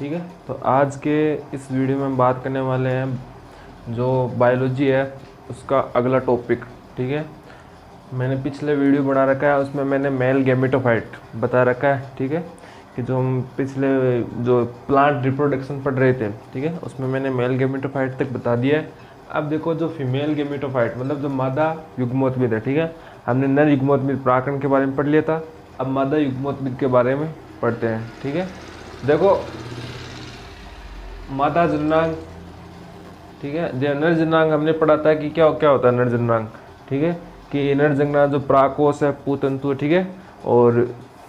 ठीक है। तो आज के इस वीडियो में हम बात करने वाले हैं जो बायोलॉजी है उसका अगला टॉपिक। ठीक है, मैंने पिछले वीडियो बना रखा है, उसमें मैंने मेल गैमेटोफाइट बता रखा है। ठीक है, कि जो हम पिछले जो प्लांट रिप्रोडक्शन पढ़ रहे थे, ठीक है, उसमें मैंने मेल गैमेटोफाइट तक बता दिया है। अब देखो जो फीमेल गैमेटोफाइट मतलब जो मादा युग्मोत्मीद है, ठीक है, हमने नर युग्मोत्मीद प्राकरण के बारे में पढ़ लिया था। अब मादा युग्मोत्मीद के बारे में पढ़ते हैं। ठीक है, देखो मादा जननांग, ठीक है, जो नर जननांग हमने पढ़ा था कि क्या क्या होता है नर जननांग। ठीक है, कि नर जननांग जो प्राकोष है, पूतंतु है, ठीक है, और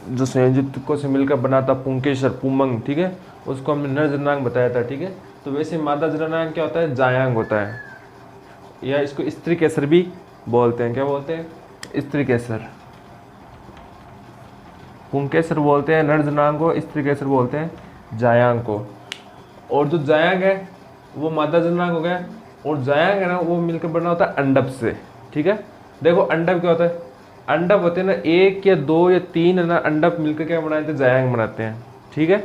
जो संयोजकों से मिलकर बना था पुंकेसर पुमंग, ठीक है, उसको हमने नर जननांग बताया था। ठीक है, तो वैसे मादा जननांग क्या होता है, जायांग होता है, या इसको स्त्री केसर भी बोलते हैं। क्या बोलते हैं, स्त्री केसर। पुंकेसर बोलते हैं नर जननांग को, स्त्री केसर बोलते हैं जायांग को। और जो जायांग है वो मादा जननांग हो गया, और जायांग है ना वो मिलकर बना होता है अंडप से। ठीक है, देखो अंडप क्या होता है, अंडप होते हैं ना, एक या दो या तीन है ना अंडप मिलकर क्या बनाते हैं, जायांग बनाते हैं। ठीक है,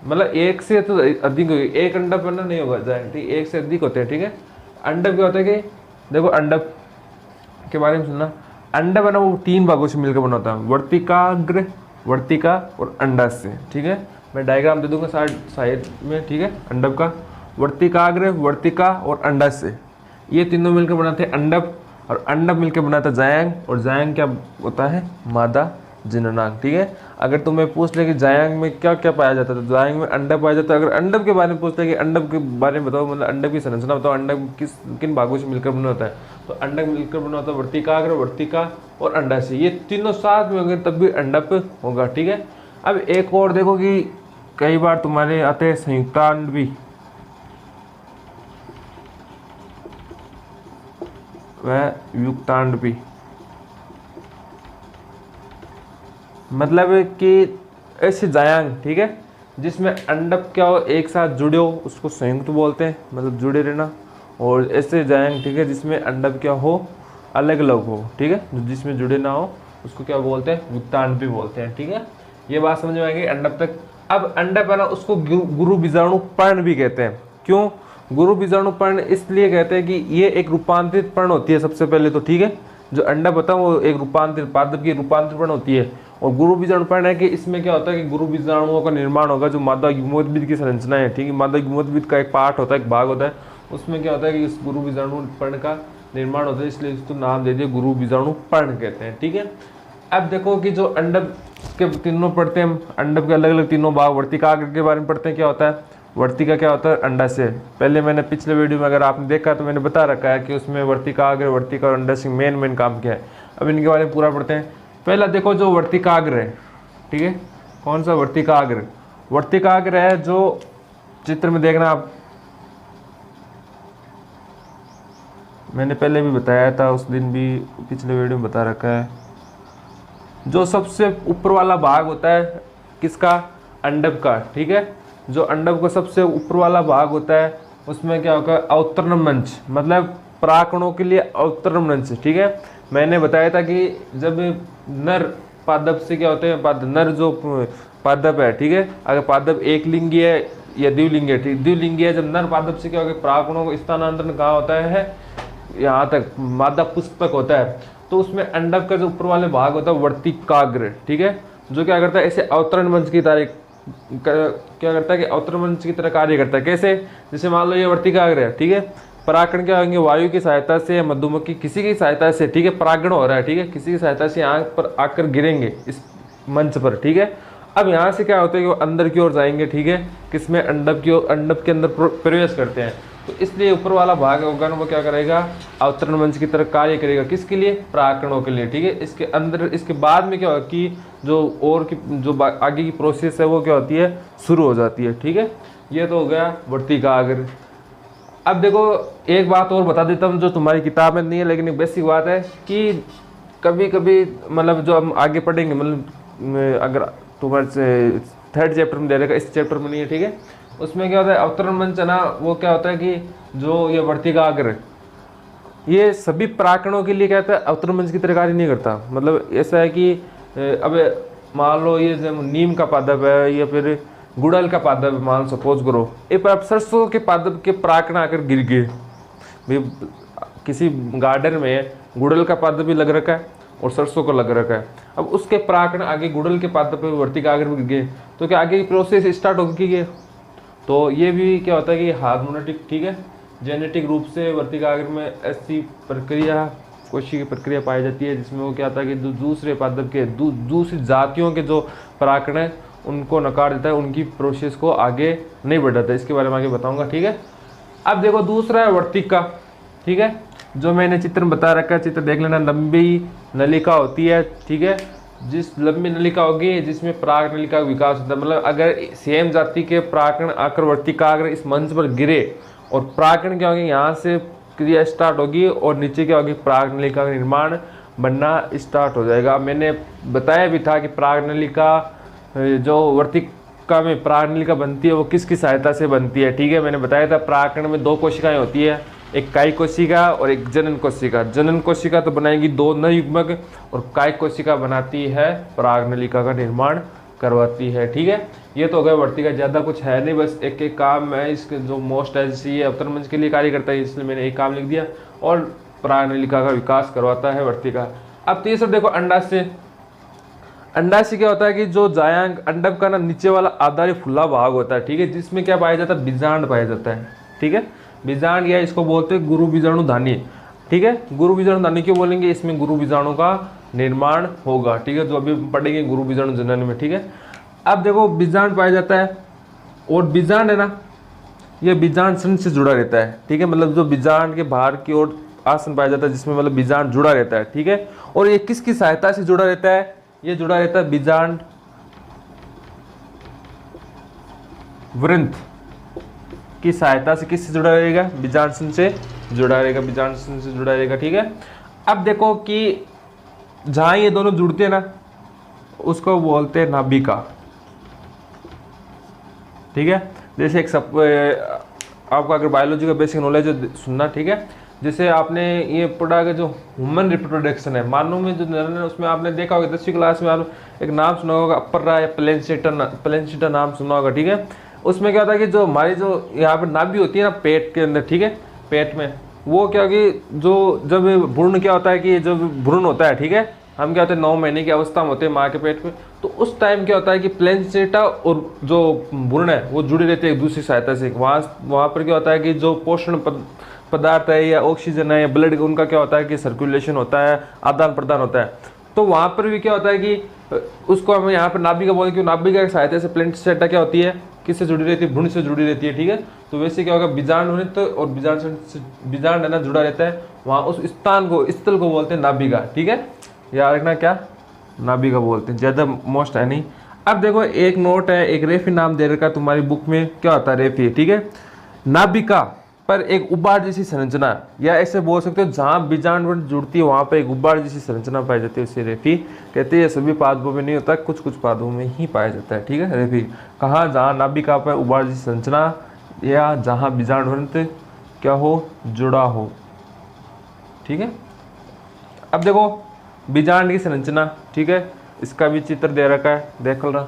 मतलब एक से तो अधिक होगी, एक अंडप है ना नहीं होगा जायांग, ठीक, एक से अधिक होते हैं। ठीक है, अंडप क्या होता है कि देखो अंडप के बारे में सुनना, अंडप है ना वो तीन भागों से मिलकर बना होता है, वर्तिकाग्र, वर्तिका और अंडाशय। ठीक है, मैं डायग्राम दे दूंगा साइड में। ठीक है, अंडप का वर्तिकाग्र, वर्तिका और अंडाशय, ये तीनों मिलकर बनाते हैं अंडप, और अंडप मिलकर बनाता है जायांग, और जायांग क्या होता है, मादा जननांग। ठीक है, अगर तुम्हें पूछ ले कि जायांग में क्या क्या पाया जाता है, तो जायांग में अंडप पाया जाता है। अगर अंडप के बारे में पूछ ले कि अंडप के बारे में बताओ, मतलब अंडप की संरचना बताओ, अंडप किन भागों से मिलकर बना होता है, तो अंडक मिलकर बना होता है वर्तिकाग्र, वर्तिका और अंडाशय, ये तीनों साथ में होंगे तब भी अंडप होगा। ठीक है, अब एक और देखो कि कई बार तुम्हारे आते हैं संयुक्तांड भी, वह युक्तांड भी, मतलब कि ऐसे जायांग, ठीक है, जिसमें अंडप क्या हो एक साथ जुड़े हो उसको संयुक्त बोलते हैं, मतलब जुड़े रहना। और ऐसे जायांग, ठीक है, जिसमें अंडप क्या हो अलग अलग हो, ठीक है, जिसमें जुड़े ना हो उसको क्या बोलते हैं, युक्तांड भी बोलते हैं। ठीक है, ये बात समझ में आएगी अंडप तक। अब अंडप है ना उसको गुरु बीजाणु पर्ण भी कहते हैं। क्यों गुरु बीजाणु पर्ण, इसलिए कहते हैं कि ये एक रूपांतरित पर्ण होती है सबसे पहले तो। ठीक है, जो अंडप होता है वो एक रूपांतरित पादप की रूपांतरित पर्ण होती है। और गुरु बीजाणु पर्ण है कि इसमें क्या होता है कि गुरु बीजाणुओं का निर्माण होगा, जो मादा युग्मोत्मीद की संरचना है, ठीक है, मादा युग्मोत्मीद का एक पार्ट होता है, एक भाग होता है, उसमें क्या होता है कि इस गुरु बीजाणु पर्ण का निर्माण होता है, इसलिए इसको नाम दे दिया गुरु बीजाणु पर्ण कहते हैं। ठीक है, अब देखो कि जो अंडप के तीनों पढ़ते हैं, अंडप के अलग अलग तीनों भाग, वर्तिकाग्र के बारे में पढ़ते हैं, क्या होता है वर्तिका, क्या होता है अंडाशय। पहले मैंने पिछले वीडियो में अगर आपने देखा तो मैंने बता रखा है कि उसमें वर्तिकाग्र, वर्तिका और अंडाशय मेन काम क्या है। अब इनके बारे में पूरा पढ़ते हैं। पहला देखो जो वर्तिकाग्र है, ठीक है, कौन सा वर्तिकाग्र, वर्तिकाग्र है जो चित्र में देखना आप, मैंने पहले भी बताया था, उस दिन भी पिछले वीडियो में बता रखा है, जो सबसे ऊपर वाला भाग होता है किसका, अंडप का। ठीक है, जो अंडप का सबसे ऊपर वाला भाग होता है उसमें क्या होगा, अवतरण मंच, मतलब प्राकणों के लिए अवतरण मंच। ठीक है, मैंने बताया था कि जब नर पादप से क्या होते हैं, नर जो पादप है, ठीक है, अगर पादप एक लिंगी है या द्विलिंगी है, ठीक, द्विलिंगी है, जब नर पादप से क्या होगा, प्राकणों को स्थानांतरण कहाँ होता है, यहाँ तक मादा पुष्पक होता है, तो उसमें अंडप का जो ऊपर वाले भाग होता है वर्तिकाग्र, ठीक है, जो क्या करता है ऐसे अवतरण मंच की तरह क्या करता है कि अवतरण मंच की तरह कार्य करता है। कैसे, जैसे मान लो ये वर्तिकाग्र है, ठीक है, परागण क्या होंगे, वायु की सहायता से या मधुमक्खी किसी की सहायता से, ठीक है, परागण हो रहा है, ठीक है, किसी की सहायता से यहाँ पर आकर गिरेंगे इस मंच पर। ठीक है, अब यहाँ से क्या होता है कि वो अंदर की ओर जाएंगे, ठीक है, किसमें, अंडप की ओर, अंडप के अंदर प्रवेश करते हैं, तो इसलिए ऊपर वाला भाग होगा ना वो क्या करेगा, अवतरण मंच की तरह कार्य करेगा, किसके लिए, परागणों के लिए। ठीक है, इसके अंदर, इसके बाद में क्या होगा कि जो और की जो आगे की प्रोसेस है वो क्या होती है, शुरू हो जाती है। ठीक है, ये तो हो गया वर्तिकाग्र। अब देखो एक बात और बता देता हूँ जो तुम्हारी किताब में नहीं है, लेकिन एक बेसिक बात है कि कभी कभी मतलब जो हम आगे पढ़ेंगे, मतलब अगर तुम्हारे से थर्ड चैप्टर में दे रहेगा, इस चैप्टर में नहीं है, ठीक है, उसमें क्या होता है अवतरण मंच है ना, वो क्या होता है कि जो ये वर्तिकाग्र, ये सभी प्राकरणों के लिए क्या होता है, अवतरण मंच की तरह कार्य नहीं करता। मतलब ऐसा है कि अब मान लो ये नीम का पादप है या फिर गुड़हल का पादप मान सपोज करो, एक बार सरसों के पादप के प्राकण आकर गिर गए, भाई किसी गार्डन में गुड़हल का पादप भी लग रखा है और सरसों को लग रखा है, अब उसके प्राकण आगे गुड़हल के पादप पे वर्तिका आकर गिर गए, तो क्या आगे की प्रोसेस स्टार्ट होगी? तो ये भी क्या होता है कि हार्मोनेटिक, ठीक है, जेनेटिक रूप से वर्तिका आगर में ऐसी प्रक्रिया, कोशिकी प्रक्रिया पाई जाती है जिसमें वो क्या होता है कि दूसरे पादप के दूसरी जातियों के जो परागण है उनको नकार देता है, उनकी प्रोसेस को आगे नहीं बढ़ाता है। इसके बारे में आगे बताऊंगा, ठीक है। अब देखो दूसरा है वर्तिका, ठीक है, जो मैंने चित्र में बता रखा है, चित्र देख लेना। लंबी नलिका होती है, ठीक है, जिस लंबी नलिका होगी जिसमें पराग नलिका का विकास होता है, मतलब अगर सेम जाति के परागण आकर वर्तिका अगर इस मंच पर गिरे और परागण क्या होगी, यहाँ से क्रिया स्टार्ट होगी और नीचे क्या होगी, पराग नलिका का निर्माण बनना स्टार्ट हो जाएगा। मैंने बताया भी था कि पराग नलिका जो वर्तिका में पराग नलिका बनती है वो किसकी सहायता से बनती है, ठीक है। मैंने बताया था परागण में 2 कोशिकाएं होती है, एक कायिक कोशिका और एक जनन कोशिका। जनन कोशिका तो बनाएगी 2 नए युग्मक और कायिक कोशिका बनाती है पराग नलिका का निर्माण करवाती है, ठीक है। ये तो हो गया वर्तिका, ज़्यादा कुछ है नहीं, बस एक एक काम है इसके जो मोस्ट है, जैसे ये अवतरण मंच के लिए कार्य करता है इसलिए मैंने एक काम लिख दिया, और पराग नलिका का विकास करवाता है वर्तिका। अब तीसरा देखो अंडाशय। अंडाशय क्या होता है कि जो जायांग अंडक का ना नीचे वाला आधारी फुला भाग होता है, ठीक है, जिसमें क्या पाया जाता है, बीजांड पाया जाता है, ठीक है। बीजांड या इसको बोलते हैं गुरु बीजाणु धानी, ठीक है। गुरु बीजाणु धानी क्यों बोलेंगे, इसमें गुरु बीजाणु का निर्माण होगा, ठीक है, जो अभी पढ़ेंगे गुरु बीजाणु जनन में, ठीक है। अब देखो बीजांड पाया जाता है और बीजांड है ना, ये बीजांड सन से जुड़ा रहता है, ठीक है, मतलब जो बीजांड के बाहर की ओर आसन पाया जाता है जिसमें मतलब बीजांड जुड़ा रहता है, ठीक है। और ये किसकी सहायता से जुड़ा रहता है, ये जुड़ा रहता है बीजांड वृंत की सहायता से। किससे जुड़ा रहेगा, बीजांड सन से जुड़ा रहेगा, बीजांड सन से जुड़ा रहेगा, ठीक है। अब देखो कि जहां ये दोनों जुड़ते हैं ना उसको बोलते हैं नाभिका, ठीक है। जैसे एक सब आपको अगर बायोलॉजी का बेसिक नॉलेज सुनना, ठीक है, जैसे आपने ये पढ़ा कि जो ह्यूमन रिप्रोडक्शन है, मानव में जो नर है उसमें आपने देखा होगा 10वीं क्लास में आप एक नाम सुना होगा, अपर्रा या प्लेसेंटा नाम सुना होगा, ठीक है। उसमें क्या होता है कि जो हमारी जो यहाँ पर नाभि होती है ना पेट के अंदर, ठीक है, पेट में वो क्या कि जो जब भ्रूण क्या होता है कि जब भ्रूण होता है, ठीक है, हम क्या होते हैं 9 महीने की अवस्था में होते हैं माँ के पेट में, तो उस टाइम क्या होता है कि प्लेसेंटा और जो भ्रूण है वो जुड़े रहते हैं एक दूसरी सहायता से। वहाँ पर क्या होता है कि जो पोषण पदार्थ है या ऑक्सीजन है या ब्लड, उनका क्या होता है कि सर्कुलेशन होता है, आदान प्रदान होता है। तो वहाँ पर भी क्या होता है कि उसको हम यहाँ पर नाभिका बोलते हैं, क्योंकि नाभिका की सहायता से प्लेसेंटा क्या होती है, किससे जुड़ी रहती है, भ्रूण से जुड़ी रहती है, ठीक है। तो वैसे क्या होगा, बीजांड होने तो और बीजांड है ना जुड़ा रहता है, वहाँ उस स्थान को, स्थल को बोलते हैं नाभिका, ठीक है। याद रखना क्या, नाभिका बोलते हैं, ज़्यादा मोस्ट है नहीं। अब देखो एक नोट है, एक रेफी नाम दे रखा है तुम्हारी बुक में, क्या होता है रेफी, ठीक है। नाभिका पर एक उबाड़ जैसी संरचना, या ऐसे बोल सकते हो जहाँ बीजांड जुड़ती है वहाँ पर एक उबाड़ जैसी संरचना पाई जाती है, उसे रेफी कहते हैं। सभी पादपों में नहीं होता, कुछ कुछ पादपों में ही पाया जाता है, ठीक है। रेफी कहाँ, जहाँ नाभिका पर उबाड़ जैसी संरचना या जहाँ बीजांड क्या हो, जुड़ा हो, ठीक है। अब देखो बीजांड की संरचना, ठीक है, इसका भी चित्र दे रखा है, देख लो।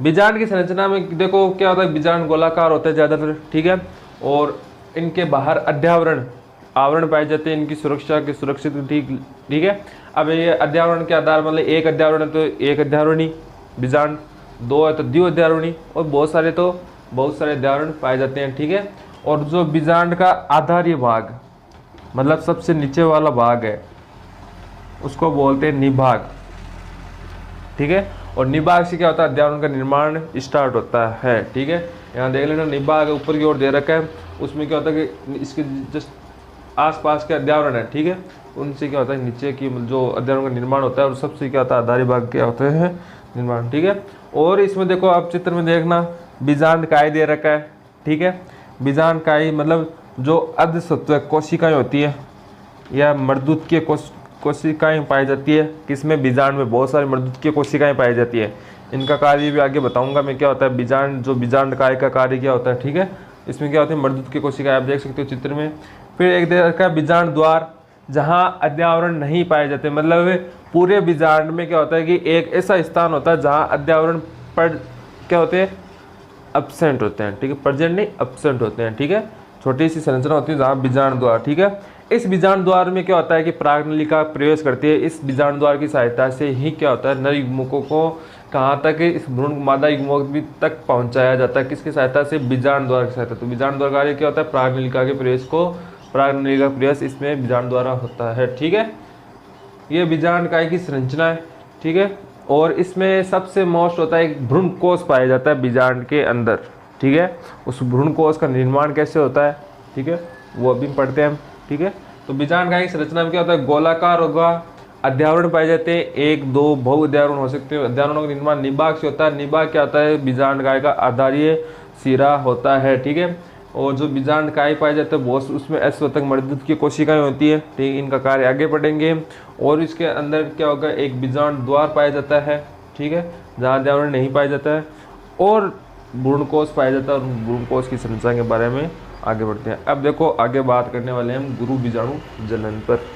बीजांड की संरचना में देखो क्या होता है, बीजांड गोलाकार होता है ज़्यादातर, ठीक है, और इनके बाहर अध्यावरण आवरण पाए जाते हैं इनकी सुरक्षा के सुरक्षित, ठीक है। अब ये अध्यावरण के आधार मतलब एक अध्यावरण है तो एक अध्यावरणी बीजांड, 2 है तो द्विअध्यावरणी, और बहुत सारे अध्यावरण पाए जाते हैं, ठीक है। और जो बीजांड का आधारीय भाग मतलब सबसे नीचे वाला भाग है उसको बोलते हैं निभाग, ठीक है। और निभाग से क्या होता है, अध्यावरण का निर्माण स्टार्ट होता है, ठीक है। यहाँ देख लेना निभाग ऊपर की ओर दे रखा है, उसमें क्या होता है कि इसके जस्ट आसपास के अध्यावरण है, ठीक है, उनसे क्या होता है नीचे की जो अध्यावरण का निर्माण होता है और सबसे क्या होता है आधारी भाग क्या होते हैं निर्माण, ठीक है। और इसमें देखो आप चित्र में देखना बीजांड काय दे रखा है, ठीक है। बीजांड काय मतलब जो अर्धसत्व कोशिकाएं होती है या मर्दूत की कोशिकाएं पाई जाती है, किसमें बीजांड में बहुत सारी मर्दूत की कोशिकाएं पाई जाती है। इनका कार्य भी आगे बताऊंगा मैं क्या होता है, बीजांड जो बीजांड काय का कार्य क्या होता है, ठीक है। इसमें क्या होती है मर्दूत की कोशिकाएं, आप देख सकते हो चित्र में। फिर एक दे रखा है बीजांड द्वार, जहाँ अध्यावरण नहीं पाए जाते, मतलब पूरे बीजांड में क्या होता है कि एक ऐसा स्थान होता है जहाँ अध्यावरण पर क्या होते हैं एब्सेंट होते हैं, ठीक है, प्रेजेंट नहीं एब्सेंट होते हैं, ठीक है। छोटी सी संरचना होती है जहाँ बीजांड द्वार, ठीक है। इस बीजांड द्वार में क्या होता है कि परागनलिका प्रवेश करती है। इस बीजांड द्वार की सहायता से ही क्या होता है, नर युग्मकों को कहाँ तक, इस भ्रूण मादा युग्मक भी तक पहुंचाया जाता है। किसकी सहायता से, बीजांड द्वार की सहायता। तो बीजांड द्वार कार्य क्या होता है, परागनलिका के प्रवेश को, परागनलिका प्रवेश इसमें बीजांड द्वारा होता है, ठीक है। ये बीजांड काय की संरचना है, ठीक है। और इसमें सबसे मोस्ट होता है एक भ्रूण कोष पाया जाता है बीजांड के अंदर, ठीक है। उस भ्रूण कोष का निर्माण कैसे होता है, ठीक है, वो अभी पढ़ते हैं हम, ठीक है। तो बीजांड काय की संरचना में क्या होता है, गोलाकार होगा, अध्यावरण पाए जाते हैं, 1 2 बहु अध्यावरण हो सकते हैं। अध्यावरणों का निर्माण निबाग से होता है। निबाग क्या होता है, बीजांड काय का आधारीय सिरा होता है, ठीक है। और जो बीजांड काय पाए जाते हैं वो उसमें असवर्तक मर्दूत की कोशिकाएं होती है, ठीक है। इनका कार्य आगे पढ़ेंगे। और इसके अंदर क्या होगा, एक बीजांड द्वार पाया जाता है, ठीक है, जहाँ अध्यावरण नहीं पाया जाता है। और भ्रूणकोष पाया जाता है। और भ्रूणकोष की संरचना के बारे में आगे बढ़ते हैं। अब देखो आगे बात करने वाले हैं हम गुरु बीजाणु जनन पर।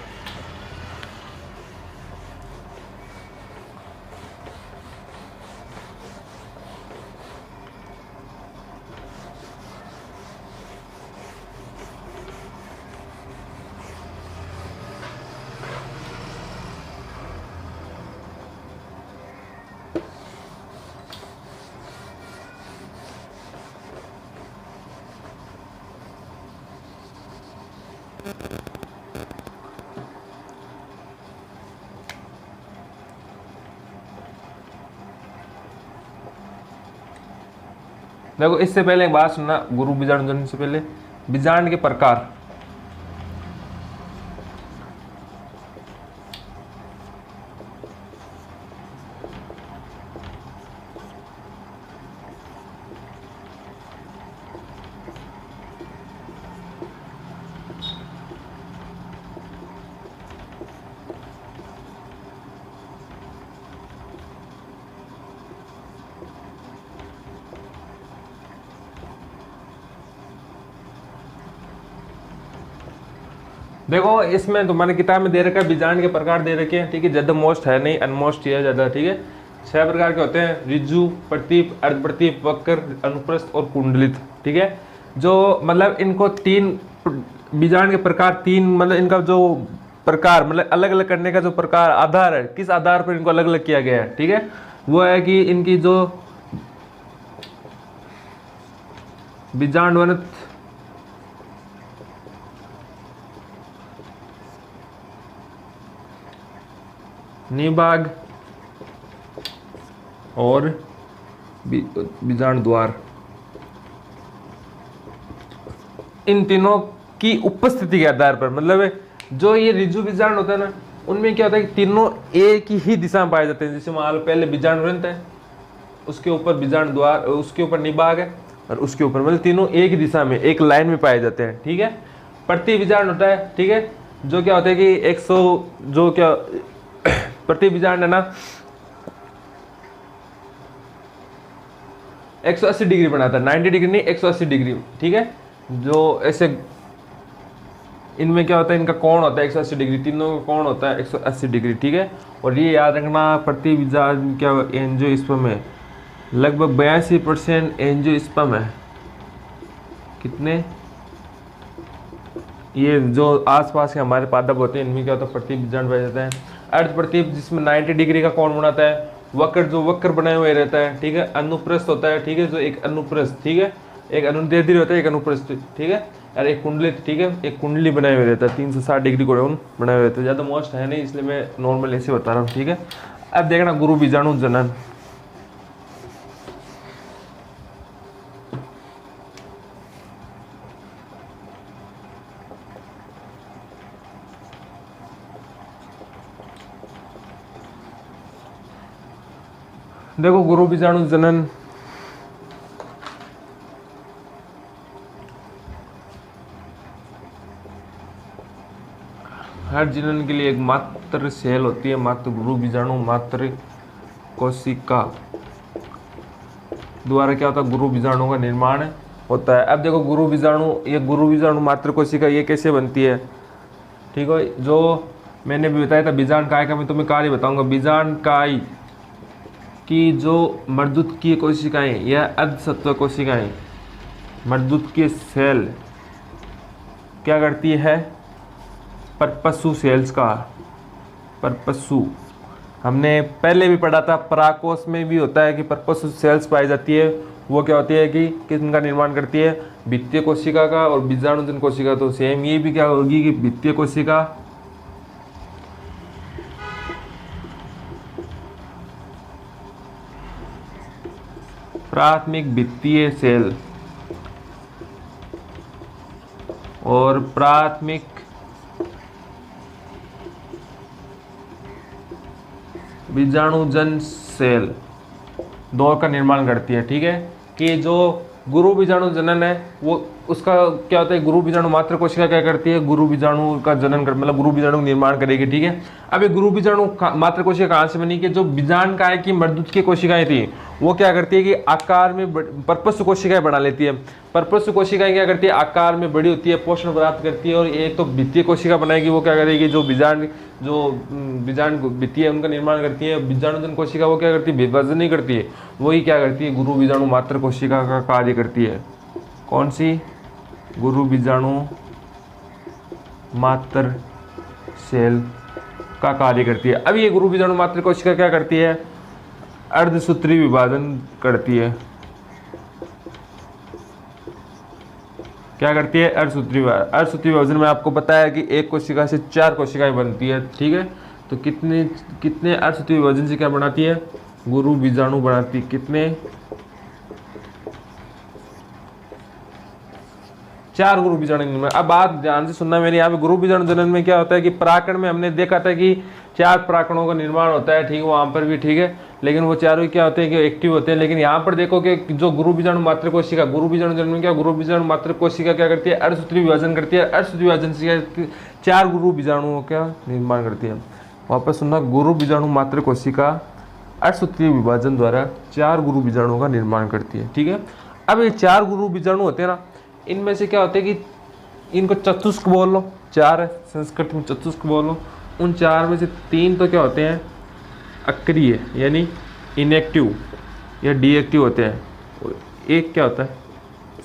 देखो इससे पहले एक बात सुनना, गुरु बीजाणु जनन से पहले बीजांड के प्रकार। देखो इसमें तुम्हारे किताब में दे रखा है बीजांड के प्रकार दे रखे हैं, ठीक है। ज्यादा मोस्ट है नहीं, अनमोस्ट ही है ज्यादा, ठीक है। 6 प्रकार के होते हैं, ऋजु, प्रतीप, अर्धप्रतीप, वक्र, अनुप्रस्थ और कुंडलित, ठीक है। जो मतलब इनको 3 बीजांड के प्रकार, 3 मतलब इनका जो प्रकार मतलब अलग अलग करने का जो प्रकार आधार है, किस आधार पर इनको अलग अलग किया गया है, ठीक है, वो है कि इनकी जो बीजांडवनत निबाग और बीजांड द्वार, इन तीनों की उपस्थिति के आधार पर, मतलब जो ये ऋजु बीजांड होता है ना, उनमें क्या होता है कि तीनों एक ही दिशा में पाए जाते हैं। जैसे मान लो पहले बीजांड वृंत है, उसके ऊपर बीजांड द्वार, उसके ऊपर निबाग है, और उसके ऊपर मतलब तीनों एक ही दिशा में एक लाइन में पाए जाते हैं, ठीक है। प्रति बीजांड होता है, ठीक है, जो क्या होता है कि 100 जो क्या प्रति बीजांड है ना 180 डिग्री बनाता है, 90 डिग्री नहीं 180 डिग्री, ठीक है। जो ऐसे इनमें क्या होता है, इनका कोण होता है 180 डिग्री, तीनों का कोण होता है 180 डिग्री, ठीक है। और ये याद रखना, प्रति बीजांड क्या एंजियोस्पर्म है, लगभग 82% एंजियोस्पर्म है। कितने, ये जो आसपास के हमारे पादप होते हैं इनमें क्या होता है, प्रति बीजांड पाया जाता है। अर्धप्रतीप जिसमें 90 डिग्री का कोण बनाता है। वक्र जो वक्र बनाए हुए रहता है, ठीक है। अनुप्रस्थ होता है, ठीक है, जो एक अनुप्रस्थ, ठीक है, एक अनुदैर्ध्य होता है, एक अनुप्रस्थ, ठीक है। और एक कुंडलित, ठीक है, एक कुंडली बनाए हुए रहता है, 360 डिग्री कोण बनाए हुए रहते हैं। ज़्यादा मोस्ट है नहीं, इसलिए मैं नॉर्मल ऐसे बता रहा हूँ, ठीक है। अब देखना गुरु बीजाणु जनन। देखो गुरु बीजाणु जनन हर जनन के लिए एक मात्र सेल होती है, मात्र गुरु बीजाणु मात्र कोशिका द्वारा क्या होता है, गुरु बीजाणु का निर्माण होता है। अब देखो गुरु बीजाणु, ये गुरु बीजाणु मात्र कोशिका ये कैसे बनती है, ठीक है। जो मैंने भी बताया था बीजांड काय का, मैं तुम्हें कार्य बताऊंगा। बीजांड काय कि जो मर्दुत्कीय कोशिकाएं या अर्धसत्व कोशिकाएं, मर्दुत्कीय सेल क्या करती है, परपस्सु सेल्स का, परपस्सु हमने पहले भी पढ़ा था, पराकोष में भी होता है कि परपस्सु सेल्स पाई जाती है। वो क्या होती है कि किसका निर्माण करती है, भित्तीय कोशिका का और बीजाणुजन कोशिका। तो सेम ये भी क्या होगी कि भित्तीय कोशिका प्राथमिक भित्तीय सेल और प्राथमिक बीजाणुजन सेल दो का निर्माण करती है। ठीक है, कि जो गुरु बीजाणु जनन है वो उसका क्या होता है, गुरु बीजाणु मात्र कोशिका क्या करती है, गुरु बीजाणु का जनन कर मतलब गुरु बीजाणु निर्माण करेगी। ठीक है, अब ये गुरु बीजाणु मात्र कोशिका कहाँ से बनी कि जो बीजांड काय की मर्दुत्कीय कोशिकाएं थी वो क्या करती है कि आकार में परपस्सु कोशिकाएं बना लेती है। परपस्सु कोशिकाएं क्या करती है, आकार में बड़ी होती है, पोषण प्राप्त करती है, और एक तो भित्तीय कोशिका बनाएगी, वो क्या करेगी, जो बीजांड भित्तीय उनका निर्माण करती है। बीजाणुजन कोशिका वो क्या करती है, विभाजन नहीं करती है, वही क्या करती है, गुरु बीजाणु मात्र कोशिका का कार्य करती है। कौन सी, गुरु बीजाणु मात्र सेल का कार्य करती है। अब ये गुरु बीजाणु मात्र कोशिका क्या करती है, अर्धसूत्री विभाजन करती है। क्या करती है, अर्धसूत्री विभाजन में आपको पता है कि एक कोशिका से 4 कोशिकाएं बनती है। ठीक है, तो कितने अर्धसूत्री विभाजन से क्या बनाती है, गुरु बीजाणु बनाती है, कितने, 4 गुरु बीजाणु जनन में। अब बात ध्यान से सुनना मेरी, यहाँ पे गुरु बीजाणु जनन में क्या होता है कि पराकण में हमने देखा था कि 4 पराकणों का निर्माण होता है। ठीक है, वहां पर भी ठीक है, लेकिन वो चारों क्या होते हैं कि एक्टिव होते हैं। लेकिन यहाँ पर देखो कि जो गुरु बीजाणु मात्र कोशिका, गुरु बीजाणु जनन में क्या, गुरु बीजाणु मात्र कोशिका क्या करती है, अर्धसूत्री विभाजन करती है। अर्धसूत्री विभाजन से 4 गुरु बीजाणुओं का निर्माण करती है। वापस सुनना, गुरु बीजाणु मात्र कोशिका अर्धसूत्री विभाजन द्वारा 4 गुरु बीजाणुओं का निर्माण करती है। ठीक है, अब ये 4 गुरु बीजाणु होते हैं ना, इनमें से क्या होते हैं कि इनको चतुष्क बोल लो, 4 है संस्कृत में, चतुष्क बोल लो। उन 4 में से 3 तो क्या होते हैं, अक्रिय यानी इनएक्टिव या डीएक्टिव होते हैं, और एक क्या होता है,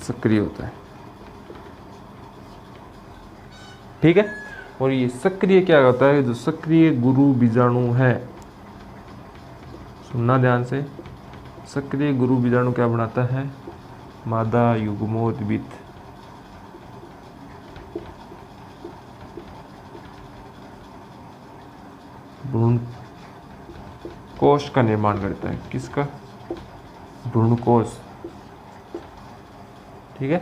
सक्रिय होता है। ठीक है, और ये सक्रिय क्या होता है, जो सक्रिय गुरु बीजाणु है, सुनना ध्यान से, सक्रिय गुरु बीजाणु क्या बनाता है, मादा युग्मोद्भिद। भ्रूणकोश का निर्माण करता है, किसका, भ्रूणकोश। ठीक है,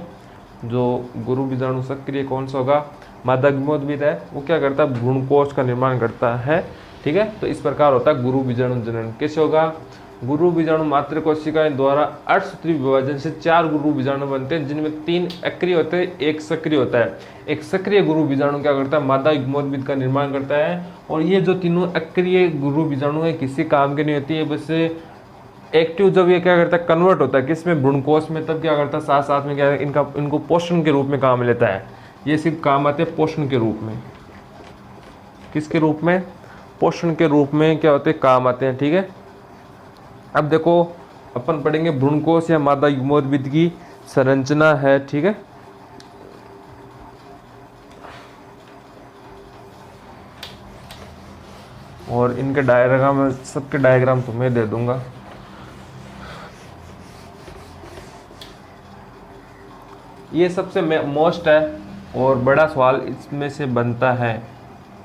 जो गुरु बीजाणु सक्रिय कौन सा होगा, मादा युग्मोद्भिद है, वो क्या करता है, भ्रूणकोश का निर्माण करता है। ठीक है, तो इस प्रकार होता है गुरु बीजाणु जनन। कैसे होगा, गुरु बीजाणु मात्र कोशिकाएं द्वारा अर्धसूत्री विभाजन से 4 गुरु बीजाणु बनते हैं, जिनमें 3 अक्रिय होते हैं, एक सक्रिय होता है। एक सक्रिय गुरु बीजाणु क्या करता है, मादा युग्मोद्भिद का निर्माण करता है। और ये जो तीनों अक्रिय गुरु बीजाणु है किसी काम के नहीं होती है, बस एक्टिव जब ये क्या करता है, कन्वर्ट होता है किसमें, भ्रूणकोश में, तब क्या करता है, साथ साथ में क्या है, इनको पोषण के रूप में काम लेता है। ये सिर्फ काम आते हैं पोषण के रूप में, किसके रूप में, पोषण के रूप में क्या होते हैं, काम आते हैं। ठीक है, अब देखो अपन पढ़ेंगे भ्रूणकोश या मादा युग्मोद्भिद की संरचना है। ठीक है, और इनके डायग्राम, सबके डायग्राम तुम्हें दे दूंगा। ये सबसे मोस्ट है और बड़ा सवाल इसमें से बनता है,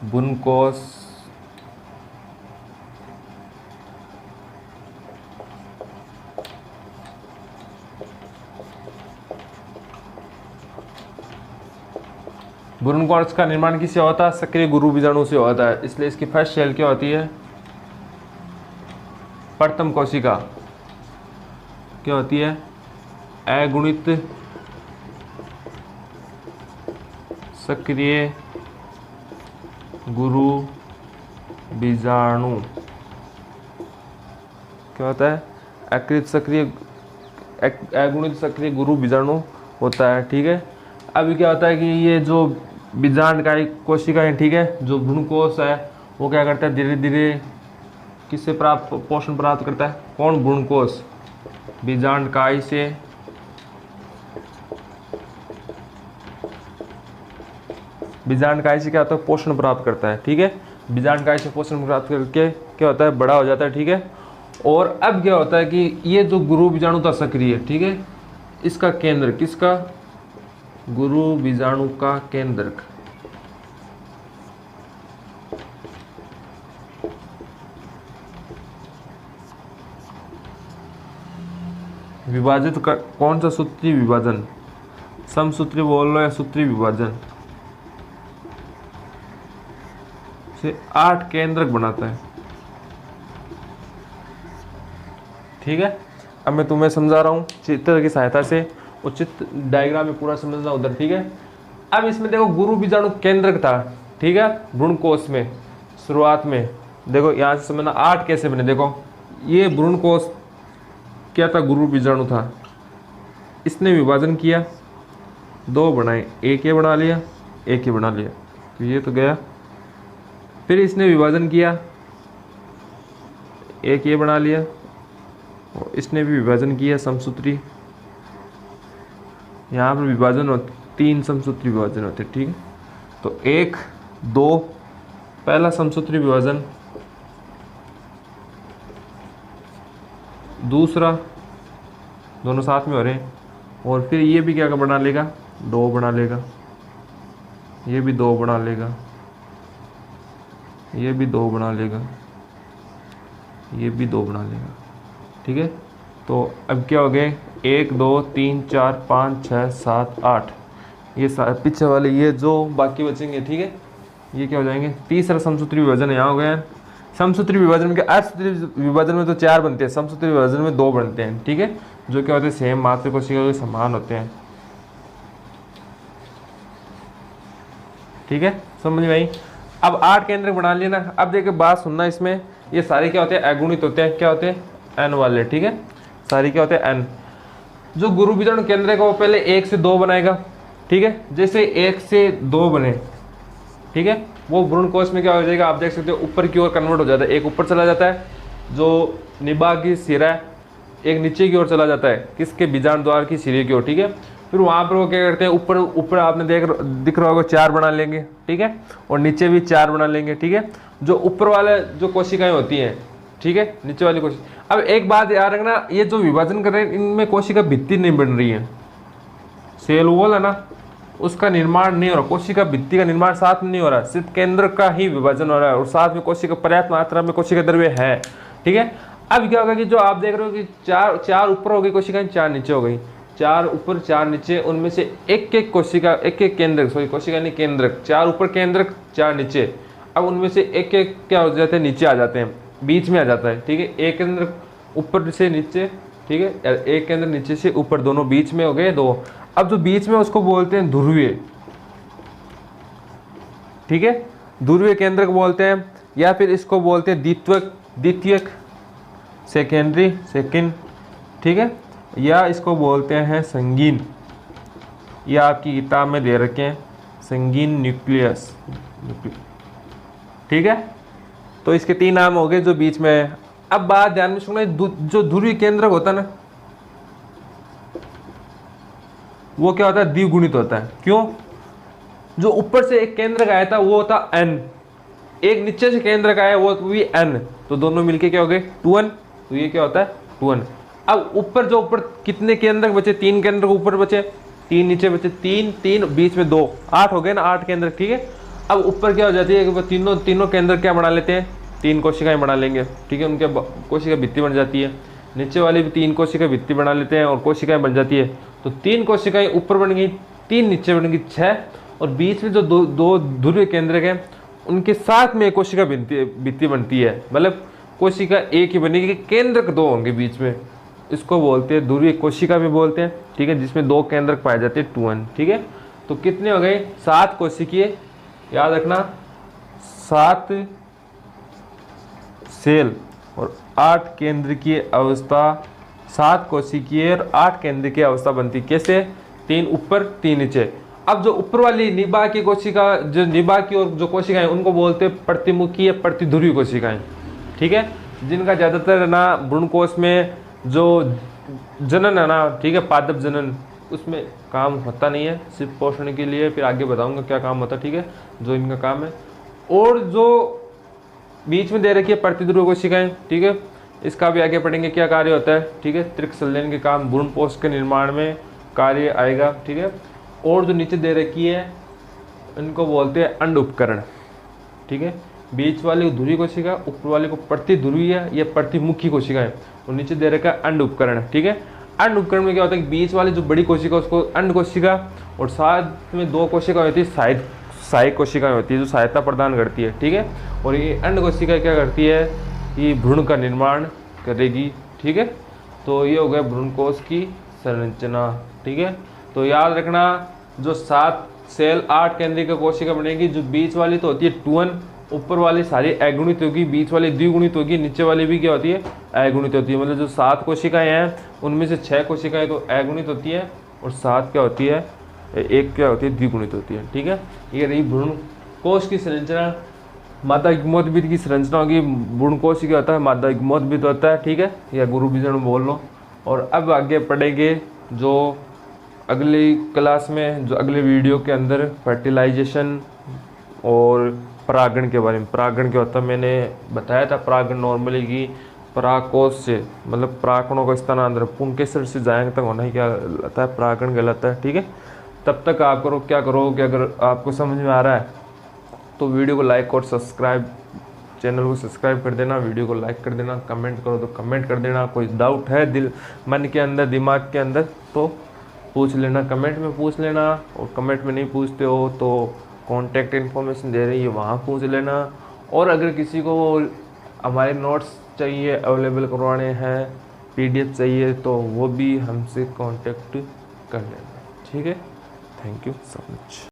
भ्रूणकोश भ्रूणकोश का निर्माण किससे होता है, सक्रिय गुरु बीजाणु से होता है। इसलिए इसकी फर्स्ट सेल क्या होती है, प्रथम कोशिका क्या होती है, अगुणित सक्रिय गुरु बीजाणु क्या होता है, अगुणित सक्रिय गुरु बीजाणु होता है। ठीक है, अभी क्या होता है कि ये जो बीजांड का कोशिका है, ठीक है, जो भ्रूणकोश है वो क्या करता है, धीरे धीरे किससे प्राप्त पोषण प्राप्त करता है? कौन? भ्रूणकोश बीजांडकाई से बीजांडकाई से क्या होता है? पोषण प्राप्त करता है। ठीक है, बीजांडकाई से पोषण प्राप्त करके क्या होता है? बड़ा हो जाता है। ठीक है, और अब क्या होता है कि ये जो गुरु बीजाणु था सक्रिय, ठीक है, इसका केंद्र किसका? गुरु बीजाणु का केंद्र विभाजित कर, कौन सा? सूत्री विभाजन, समसूत्री बोल लो या सूत्री विभाजन से 8 केंद्रक बनाता है। ठीक है, अब मैं तुम्हें समझा रहा हूँ चित्र की सहायता से, और चित्र डायग्राम में पूरा समझना उधर। ठीक है, अब इसमें देखो गुरु बीजाणु केंद्रक था। ठीक है, भ्रूणकोश में शुरुआत में देखो, यहाँ से समझना 8 कैसे बने। देखो ये भ्रूणकोश क्या था? गुरु बीजाणु था। इसने विभाजन किया, 2 बनाए, एक ये बना लिया, एक ये बना लिया, तो ये तो गया। फिर इसने विभाजन किया, एक ये बना लिया, और इसने भी विभाजन किया, समसूत्री। यहाँ पर विभाजन होते 3 समसूत्री विभाजन होते। ठीक है, तो 1 2 पहला समसूत्री विभाजन, दूसरा, दोनों साथ में हो रहे हैं, और फिर ये भी क्या बना लेगा? 2 बना लेगा, ये भी 2 बना लेगा, ये भी 2 बना लेगा, ये भी 2 बना लेगा। ठीक है, तो अब क्या हो गए? 1 2 3 4 5 6 7 8, ये पीछे वाले ये जो बाकी बचेंगे। ठीक है, ये क्या हो जाएंगे? तीसरा समसूत्री विभाजन यहाँ हो गया। समसूत्री विभाजन में क्या? असूत्री विभाजन में तो 4 बनते हैं, समसूत्री विभाजन में 2 बनते हैं। ठीक है, जो क्या होते हैं? सेम मात्र कोशिका के समान होते हैं। ठीक है, समझ में आई? अब 8 केंद्र बना लिए ना। अब देखिए बात सुनना, इसमें ये सारे क्या होते हैं? अगुणित होते हैं। क्या होते हैं? एन वाले। ठीक है, सारी क्या होते हैं? एन। जो गुरु बीजाणु केंद्र है वो पहले 1 से 2 बनाएगा। ठीक है, जैसे 1 से 2 बने, ठीक है, वो भ्रूणकोश में क्या हो जाएगा? आप देख सकते हो ऊपर की ओर कन्वर्ट हो जाता है। एक ऊपर चला जाता है जो निभागी सिरा है, एक नीचे की ओर चला जाता है, किसके? बीजाणु द्वार की सिरे की ओर। ठीक है, फिर वहाँ पर वो क्या करते हैं? ऊपर ऊपर आपने दिख रहा होगा 4 बना लेंगे। ठीक है, और नीचे भी 4 बना लेंगे। ठीक है, जो ऊपर वाले जो कोशिकाएं होती हैं, ठीक है, नीचे वाली कोशिका। अब एक बात याद रखना, ये जो विभाजन कर रहे हैं इनमें कोशिका भित्ति नहीं बन रही है। सेल वॉल है ना, उसका निर्माण नहीं हो रहा, कोशिका भित्ति का निर्माण साथ में नहीं हो रहा, सिर्फ केंद्र का ही विभाजन हो रहा है, और साथ में कोशिका पर्याप्त मात्रा में कोशिका द्रव्य है। ठीक है, अब क्या होगा कि जो आप देख रहे हो कि 4 ऊपर हो गई कोशिकाएं, 4 नीचे हो गई, 4 ऊपर 4 नीचे, उनमें से एक कोशिका, एक केंद्र, सॉरी कोशिका नहीं केंद्रक, 4 ऊपर केंद्रक, 4 नीचे। अब उनमें से एक क्या हो जाते हैं? नीचे आ जाते हैं, बीच में आ जाता है। ठीक है, एक केंद्र ऊपर से नीचे, ठीक है, एक केंद्र नीचे से ऊपर, दोनों बीच में हो गए 2। अब जो बीच में उसको बोलते हैं ध्रुवीय। ठीक है, ध्रुवीय केंद्रक बोलते हैं, या फिर इसको बोलते हैं द्वितीयक, सेकेंडरी, सेकंड। ठीक है, या इसको बोलते हैं संगीन, या आपकी किताब में दे रखे हैं संगीन न्यूक्लियस। ठीक है, तो इसके 3 नाम हो गए जो बीच में है। अब बात ध्यान में सुनना, जो ध्रुवीय केंद्रक होता है ना, वो क्या होता है? द्विगुणित होता है। क्यों? जो ऊपर से एक केंद्रक आया था वो होता n, एक नीचे से केंद्रक आया वो भी n, तो दोनों मिलके क्या हो गए? 2n। तो ये क्या होता है? 2n। अब ऊपर जो ऊपर कितने केंद्रक बचे? 3 केंद्रक ऊपर बचे, 3 नीचे बचे, 3 बीच में 2, 8 हो गए ना, 8 केंद्रक। ठीक है, अब ऊपर क्या हो जाती है कि वो तीनों केंद्रक क्या बना लेते हैं? 3 कोशिकाएं बना लेंगे। ठीक है, उनके कोशिका भित्ति बन जाती है। नीचे वाली भी 3 कोशिका भित्ति बना लेते हैं और कोशिकाएं बन जाती है। तो 3 कोशिकाएं ऊपर बन गई, 3 नीचे बन गई, 6, और बीच में जो दो ध्रुवीय केंद्रक हैं उनके साथ में कोशिका भित्ति बनती है। मतलब कोशिका एक ही बनेगी, केंद्रक 2 होंगे बीच में, इसको बोलते हैं ध्रुवीय कोशिका भी बोलते हैं। ठीक है, जिसमें 2 केंद्रक पाए जाते हैं, 2n। ठीक है, तो कितने हो गए? 7 कोशिकीय, याद रखना, 7 सेल और 8 केंद्रकीय अवस्था, 7 कोशिकीय और 8 केंद्रकीय अवस्था बनती। कैसे? 3 ऊपर 3 नीचे। अब जो ऊपर वाली निभा की कोशिका, जो निभा की और जो कोशिकाएं, उनको बोलते हैं प्रतिमुखी या प्रतिध्रुवीय कोशिकाएं। ठीक है, जिनका ज़्यादातर ना भ्रूणकोश में जो जनन है ना, ठीक है, पादप जनन, उसमें काम होता नहीं है, सिर्फ पोषण के लिए, फिर आगे बताऊंगा क्या काम होता है, ठीक है, जो इनका काम है। और जो बीच में दे रखी है प्रतिध्रुव कोशिकाएं, ठीक है, इसका भी आगे पढ़ेंगे क्या कार्य होता है, ठीक है, त्रिक संलयन के काम भ्रूणपोष के निर्माण में कार्य आएगा, ठीक है। और जो नीचे दे रखी है इनको बोलते हैं अंड उपकरण, ठीक है, बीच वाली को ध्रुवीय कोशिका, ऊपर वाले को प्रतिध्रुवीय या प्रतिमुखी कोशिका है, और नीचे दे रखा है अंड उपकरण, ठीक है। अंड उपकरण में क्या होता है कि बीच वाली जो बड़ी कोशिका उसको अंड कोशिका, और साथ में दो कोशिका होती है सहायक कोशिकाएं होती है जो सहायता प्रदान करती है, ठीक है। और ये अंड कोशिका क्या करती है, ये भ्रूण का निर्माण करेगी, ठीक है। तो ये हो गया भ्रूणकोश की संरचना, ठीक है। तो याद रखना जो 7 सेल 8 केंद्रीय कोशिका बनेगी, जो बीच वाली तो होती है 2n, ऊपर वाली सारी अगुणित होगी, बीच वाली द्विगुणित होगी, नीचे वाली भी क्या होती है, अगुणित होती है। मतलब जो 7 कोशिकाएं हैं उनमें से 6 कोशिकाएं तो अगुणित होती है और 7 क्या होती है, एक क्या होती है, द्विगुणित होती है, ठीक है। ये रही भ्रूणकोश की संरचना। मादा युग्मोद्भिद की संरचना होगी, भ्रूणकोश क्या होता है, मादा युग्मोद्भिद होता है, ठीक है, या गुरु बीजाणु बोल लो। और अब आगे पढ़ेंगे जो अगली क्लास में, जो अगले वीडियो के अंदर फर्टिलाइजेशन और परागण के बारे में। परागण क्या होता है मैंने बताया था, परागण नॉर्मली की परागकोश से, मतलब परागणों का स्थानांतरण पुंकेसर से जायंग तक होना ही क्या कहलाता है, परागण कहलाता है, ठीक है। तब तक आप करो क्या करो कि अगर आपको समझ में आ रहा है तो वीडियो को लाइक और सब्सक्राइब, चैनल को सब्सक्राइब कर देना, वीडियो को लाइक कर देना, कमेंट करो तो कमेंट कर देना। कोई डाउट है दिल मन के अंदर, दिमाग के अंदर, तो पूछ लेना, कमेंट में पूछ लेना। और कमेंट में नहीं पूछते हो तो कॉन्टैक्ट इन्फॉर्मेशन दे रही है वहाँ पूछ लेना। और अगर किसी को हमारे नोट्स चाहिए, अवेलेबल करवाने हैं, PDF चाहिए, तो वो भी हमसे कॉन्टेक्ट कर लेना, ठीक है। Thank you so much.